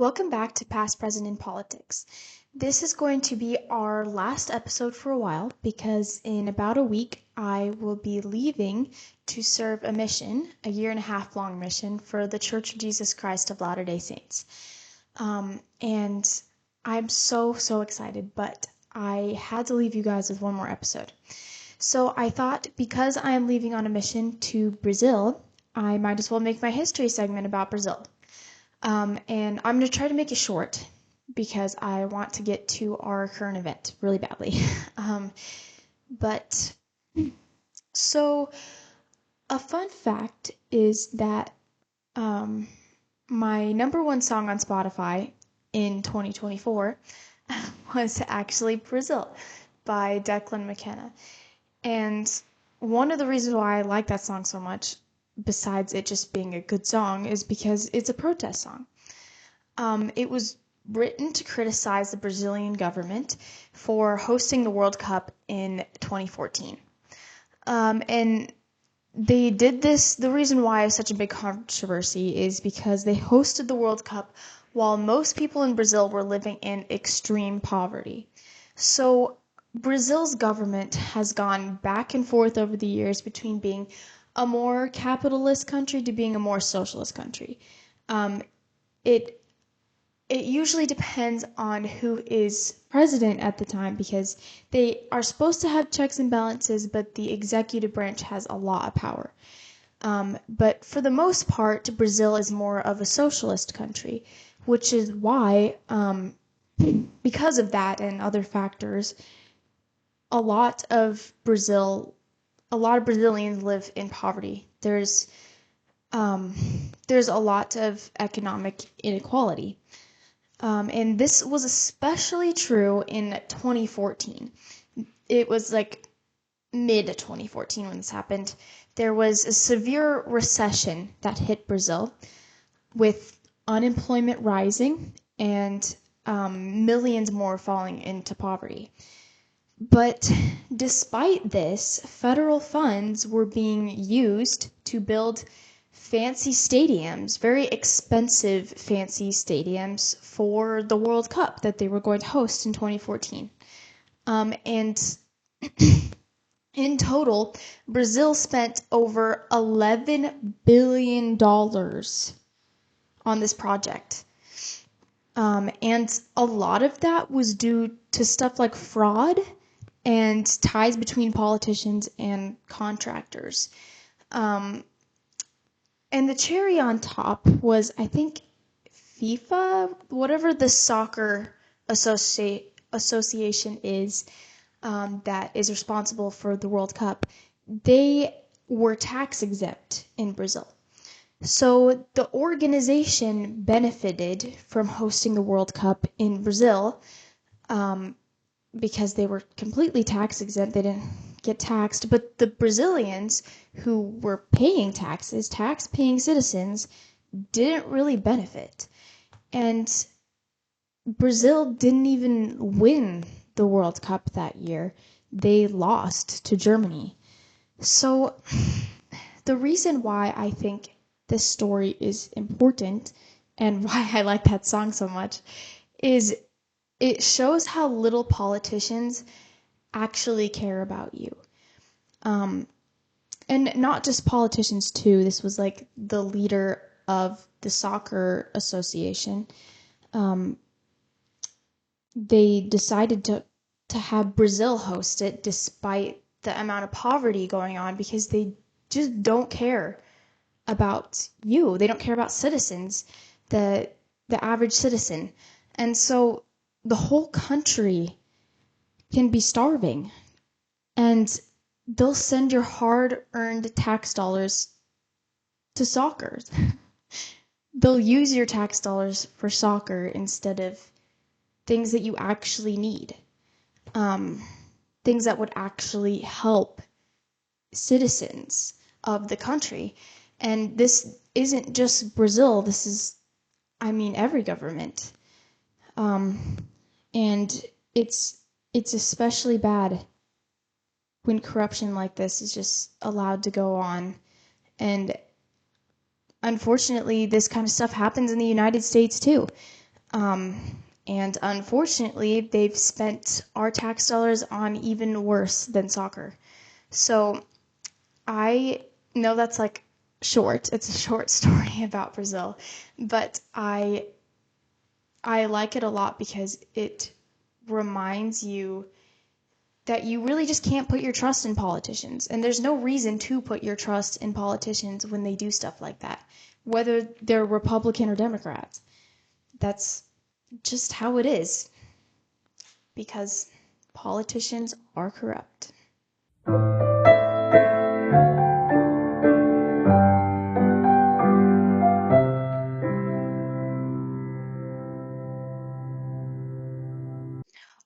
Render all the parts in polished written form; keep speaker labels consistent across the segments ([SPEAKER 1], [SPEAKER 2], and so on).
[SPEAKER 1] Welcome back to Past, Present, in Politics. This is going to be our last episode for a while because in about a week I will be leaving to serve a mission, a 1.5 year long mission for the Church of Jesus Christ of Latter-day Saints. And I'm so excited, but I had to leave you guys with one more episode. So I thought because I am leaving on a mission to Brazil, I might as well make my history segment about Brazil. And I'm going to try to make it short because I want to get to our current event really badly. But so a fun fact is that my number one song on Spotify in 2024 was actually Brazil by Declan McKenna. And one of the reasons why I like that song so much, besides it just being a good song, is because it's a protest song. It was written to criticize the Brazilian government for hosting the World Cup in 2014. And they did this, the reason why it's such a big controversy is because they hosted the World Cup while most people in Brazil were living in extreme poverty. So Brazil's government has gone back and forth over the years between being a more capitalist country to being a more socialist country. It usually depends on who is president at the time because they are supposed to have checks and balances, but the executive branch has a lot of power. But for the most part, Brazil is more of a socialist country, which is why, because of that and other factors, a lot of Brazilians live in poverty. There's a lot of economic inequality. And this was especially true in 2014. It was like mid-2014 when this happened. There was a severe recession that hit Brazil with unemployment rising and millions more falling into poverty. But despite this, federal funds were being used to build fancy stadiums, very expensive fancy stadiums for the World Cup that they were going to host in 2014. And in total, Brazil spent over $11 billion on this project. And a lot of that was due to stuff like fraud and ties between politicians and contractors. And the cherry on top was, I think, FIFA, whatever the soccer association is that is responsible for the World Cup. They were tax exempt in Brazil. So the organization benefited from hosting the World Cup in Brazil because they were completely tax exempt. They didn't get taxed. But the Brazilians who were paying taxes, tax-paying citizens, didn't really benefit. And Brazil didn't even win the World Cup that year. They lost to Germany. So the reason why I think this story is important and why I like that song so much is it shows how little politicians actually care about you. And not just politicians too. This was like the leader of the soccer association. They decided to have Brazil host it despite the amount of poverty going on because they just don't care about you. They don't care about citizens, the average citizen. And so the whole country can be starving. And they'll send your hard-earned tax dollars to soccer. They'll use your tax dollars for soccer instead of things that you actually need. Things that would actually help citizens of the country. And this isn't just Brazil. This is, every government. And it's especially bad when corruption like this is just allowed to go on. And unfortunately, this kind of stuff happens in the United States too. Um, and unfortunately, they've spent our tax dollars on even worse than soccer. So I know that's like short. It's a short story about Brazil, but I like it a lot because it reminds you that you really just can't put your trust in politicians. And there's no reason to put your trust in politicians when they do stuff like that, whether they're Republican or Democrats. That's just how it is because politicians are corrupt.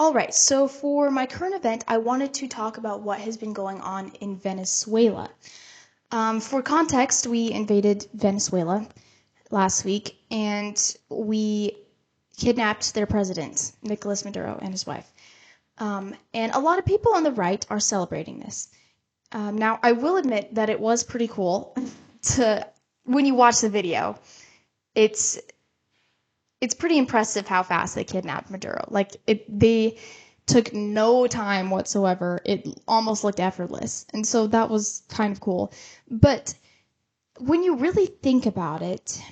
[SPEAKER 1] All right, so for my current event, I wanted to talk about what has been going on in Venezuela. For context, we invaded Venezuela last week and we kidnapped their president, Nicolas Maduro, and his wife. And a lot of people on the right are celebrating this. Now, I will admit that it was pretty cool to, when you watch the video, it's pretty impressive how fast they kidnapped Maduro. Like they took no time whatsoever. It almost looked effortless. And so that was kind of cool. But when you really think about it,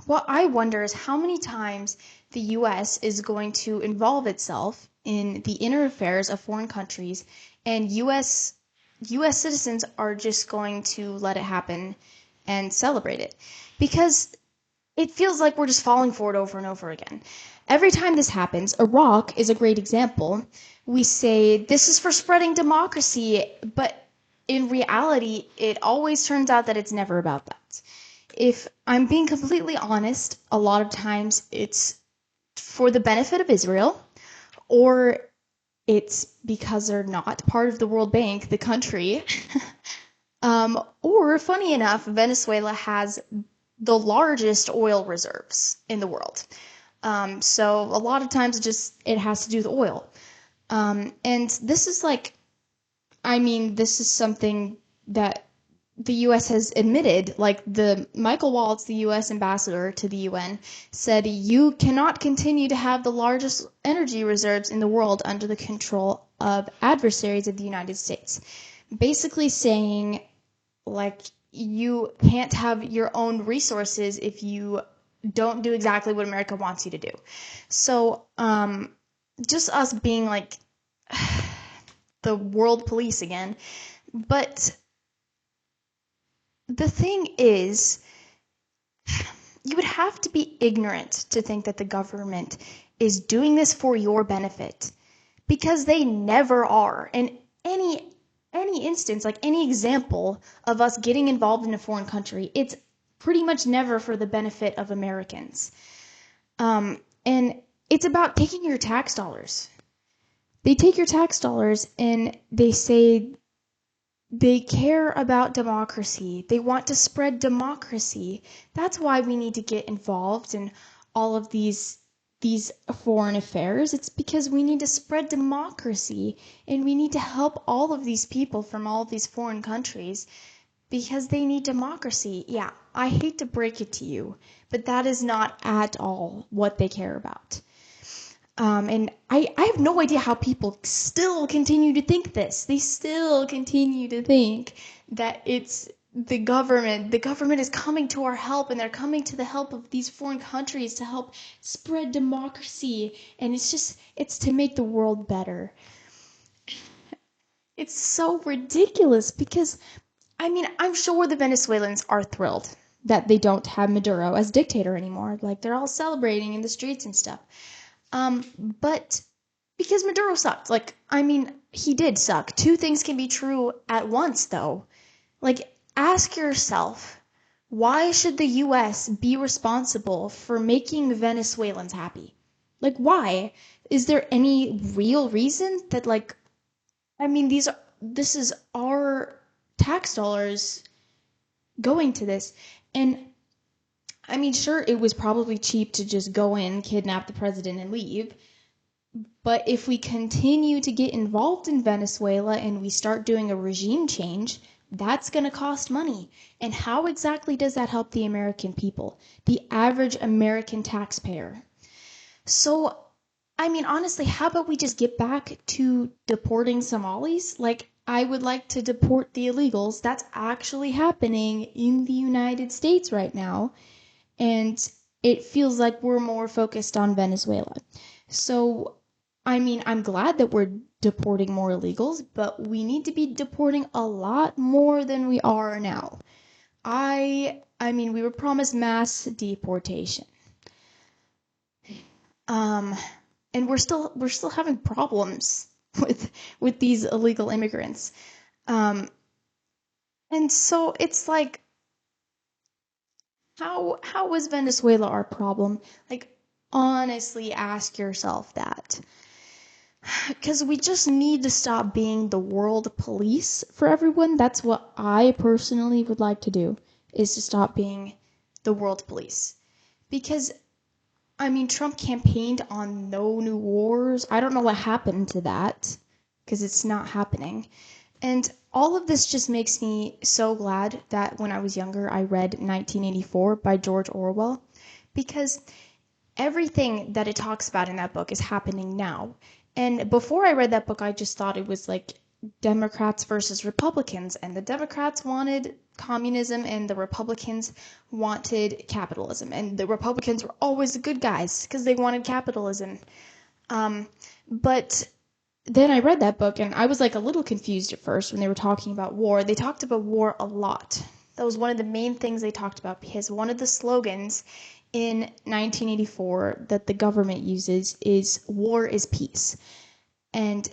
[SPEAKER 1] what I wonder is how many times the US is going to involve itself in the inner affairs of foreign countries and US citizens are just going to let it happen and celebrate it. Because it feels like we're just falling for it over and over again. Every time this happens, Iraq is a great example. We say this is for spreading democracy, but in reality, it always turns out that it's never about that. If I'm being completely honest, a lot of times it's for the benefit of Israel, or it's because they're not part of the World Bank, the country. Or, funny enough, Venezuela has the largest oil reserves in the world. So a lot of times it has to do with oil. And this is this is something that the U.S. has admitted. Like Michael Waltz, the U.S. ambassador to the UN, said you cannot continue to have the largest energy reserves in the world under the control of adversaries of the United States. Basically saying, like, you can't have your own resources if you don't do exactly what America wants you to do. So, just us being like the world police again. But the thing is, you would have to be ignorant to think that the government is doing this for your benefit, because they never are. In any instance, like any example of us getting involved in a foreign country, it's pretty much never for the benefit of Americans. And it's about taking your tax dollars. They take your tax dollars and they say they care about democracy. They want to spread democracy. That's why we need to get involved in all of these foreign affairs. It's because we need to spread democracy and we need to help all of these people from all of these foreign countries because they need democracy. Yeah, I hate to break it to you, but that is not at all what they care about. And I have no idea how people still continue to think this. They still continue to think that it's the government. The government is coming to our help, and they're coming to the help of these foreign countries to help spread democracy. And it's to make the world better. It's so ridiculous because, I'm sure the Venezuelans are thrilled that they don't have Maduro as dictator anymore. Like, they're all celebrating in the streets and stuff. But because Maduro sucked. He did suck. Two things can be true at once, though. Like, ask yourself, why should the U.S. be responsible for making Venezuelans happy? Like, why? Is there any real reason that, this is our tax dollars going to this? And sure, it was probably cheap to just go in, kidnap the president, and leave. But if we continue to get involved in Venezuela and we start doing a regime change, that's going to cost money. And how exactly does that help the American people, the average American taxpayer? So, I mean, honestly, how about we just get back to deporting Somalis? Like, I would like to deport the illegals. That's actually happening in the United States right now. And it feels like we're more focused on Venezuela. So, I mean, I'm glad that we're deporting more illegals, but we need to be deporting a lot more than we are now. I mean, we were promised mass deportation. Um, and we're still having problems with these illegal immigrants. Um, and so it's like, how is Venezuela our problem? Like, honestly, ask yourself that. Because we just need to stop being the world police for everyone. That's what I personally would like to do, is to stop being the world police. Because, I mean, Trump campaigned on no new wars. I don't know what happened to that, because it's not happening. And all of this just makes me so glad that when I was younger, I read 1984 by George Orwell, because everything that it talks about in that book is happening now. And before I read that book, I just thought it was like Democrats versus Republicans, and the Democrats wanted communism and the Republicans wanted capitalism. And the Republicans were always the good guys because they wanted capitalism. Um, but then I read that book and I was like a little confused at first when they were talking about war. They talked about war a lot. That was one of the main things they talked about, because one of the slogans in 1984 that the government uses is "war is peace." And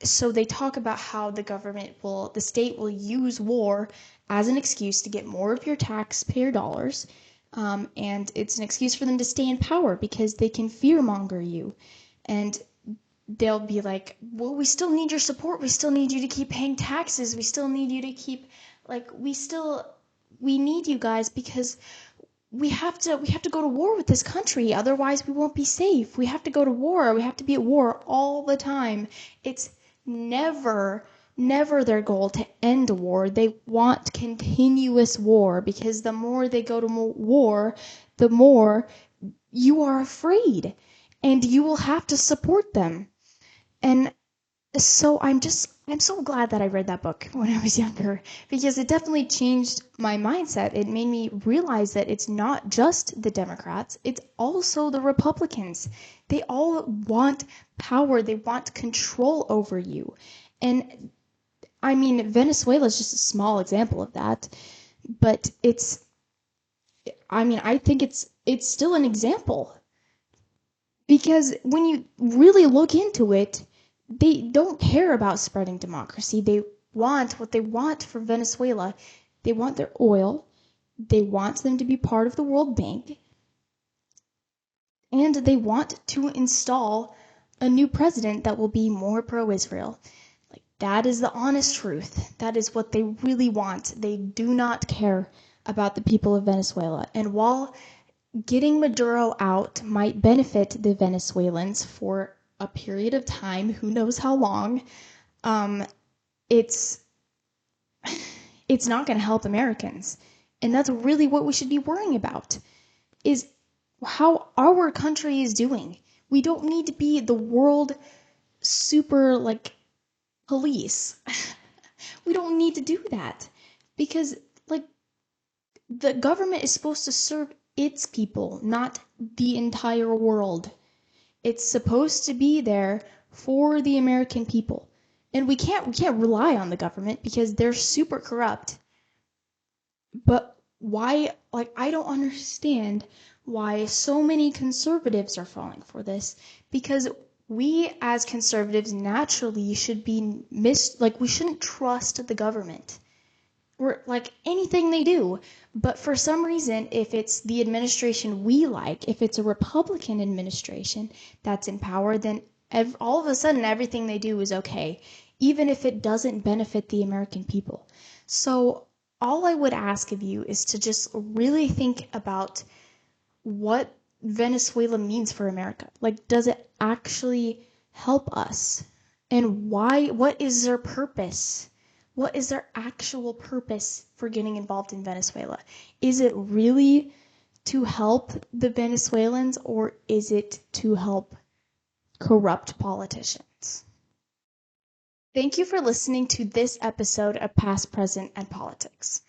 [SPEAKER 1] so they talk about how the state will use war as an excuse to get more of your taxpayer dollars. And it's an excuse for them to stay in power because they can fearmonger you. And they'll be like, well, we still need your support. We still need you to keep paying taxes. We still need you to keep, like, we need you guys because we have to go to war with this country, otherwise we won't be safe. We have to go to war. We have to be at war all the time. It's never their goal to end a war. They want continuous war, because the more they go to war, the more you are afraid and you will have to support them. And so I'm so glad that I read that book when I was younger, because it definitely changed my mindset. It made me realize that it's not just the Democrats, it's also the Republicans. They all want power, they want control over you. And I mean, Venezuela is just a small example of that, but I think it's still an example, because when you really look into it, they don't care about spreading democracy. They want what they want for Venezuela. They want their oil. They want them to be part of the World Bank. And they want to install a new president that will be more pro-Israel. Like, that is the honest truth. That is what they really want. They do not care about the people of Venezuela. And while getting Maduro out might benefit the Venezuelans for a period of time, who knows how long, um, it's it's not going to help Americans. And that's really what we should be worrying about, is how our country is doing. We don't need to be the world super, like, police. We don't need to do that, because, like, the government is supposed to serve its people, not the entire world. It's supposed to be there for the American people. And we can't rely on the government because they're super corrupt. But why, like, I don't understand why so many conservatives are falling for this, because we as conservatives naturally should be we shouldn't trust the government or like anything they do. But for some reason, if it's the administration we like, if it's a Republican administration that's in power, then all of a sudden everything they do is okay, even if it doesn't benefit the American people. So all I would ask of you is to just really think about what Venezuela means for America. Like, does it actually help us? And why? What is their purpose? What is their actual purpose for getting involved in Venezuela? Is it really to help the Venezuelans, or is it to help corrupt politicians? Thank you for listening to this episode of Past, Present, and Politics.